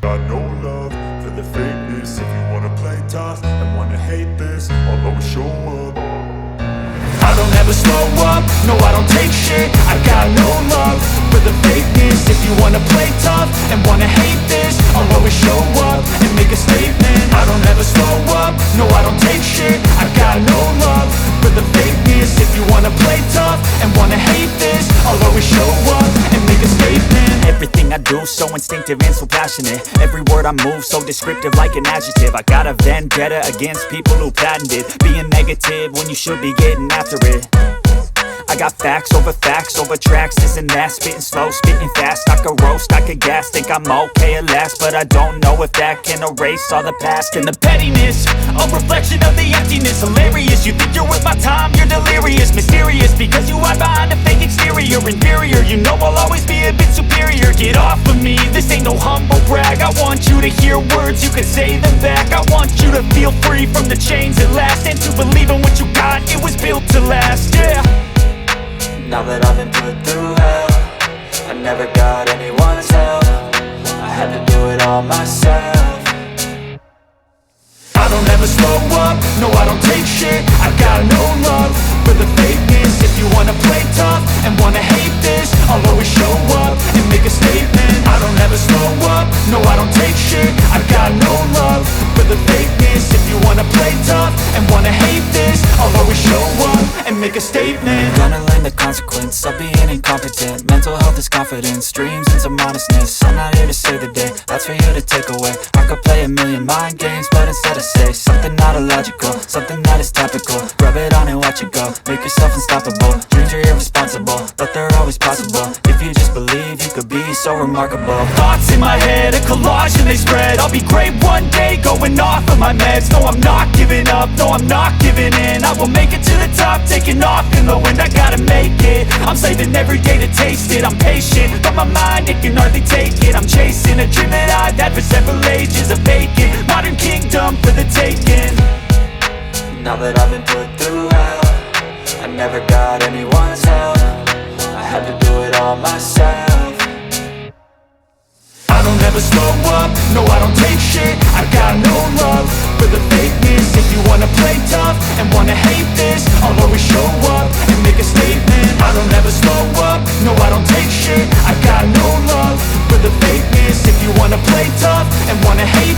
Got no love for the fakeness. If you wanna play tough and wanna hate this, I'll always show up. I don't ever slow up, no I don't take shit. I got no love for the fakeness. If you wanna play tough and wanna hate this, I'll always show up and make a statement. I don't ever slow up, no I don't take shit. I got no love for the fakeness. If you wanna play tough and wanna hate this, I'll always show up and make a statement. Everything I do so instinctive and so passionate. Every word I move so descriptive like an adjective. I got a vendetta against people who patented being negative when you should be getting after it. I got facts over tracks, this and that. Spitting slow, spitting fast, I could roast, I could gas. Think I'm okay at last, but I don't know if that can erase all the past. And the pettiness, a reflection of the emptiness. Hilarious, you think you're worth my time, you're delirious. Mysterious, because you hide behind a fake exterior. Inferior, you know I'll always be a bit superior. Get off of me, this ain't no humble brag. I want you to hear words, you can say them back. I want you to feel free from the chains at last, and to believe in what you got, it was built to last, yeah. Now that I've been put through hell, I never got anyone's help. I had to do it all myself. I don't ever slow up, no I don't take shit. I got no love for the fakeness. If you wanna play tough and wanna hate this, I'll always show up and make a statement. I don't ever slow up, no I don't take shit. I got no love for the fakeness. If you wanna play tough and wanna hate this, I'll always show up and make a statement. Gonna learn the consequence of being incompetent. Mental health is confidence, dreams and some honestness. I'm not here to save the day, that's for you to take away. I could play a million mind games, but instead I say something not illogical, something that is topical. Rub it on and watch it go, make yourself unstoppable. Dreams are irresponsible, but they're always possible. If you just believe, you could be so remarkable. Thoughts in my head, a collage and they spread. I'll be great one day, going off of my meds. No, I'm not giving up, no, I'm not giving in. I will make it to the top, taking off in the wind. I gotta make it, I'm saving every day to taste it. I'm patient, but my mind, it can hardly take it. I'm chasing a dream that I've had for several ages. A vacant, modern kingdom for the taking. Now that I've been put through hell, I never got anyone's help. I had to do it all myself. I don't ever slow up, no I don't take shit. I got no love for the fakeness. If you wanna play tough and wanna hate this, I'll always show up and make a statement. I don't ever slow up, no I don't take shit. I got no love for the fakeness. If you wanna play tough and wanna hate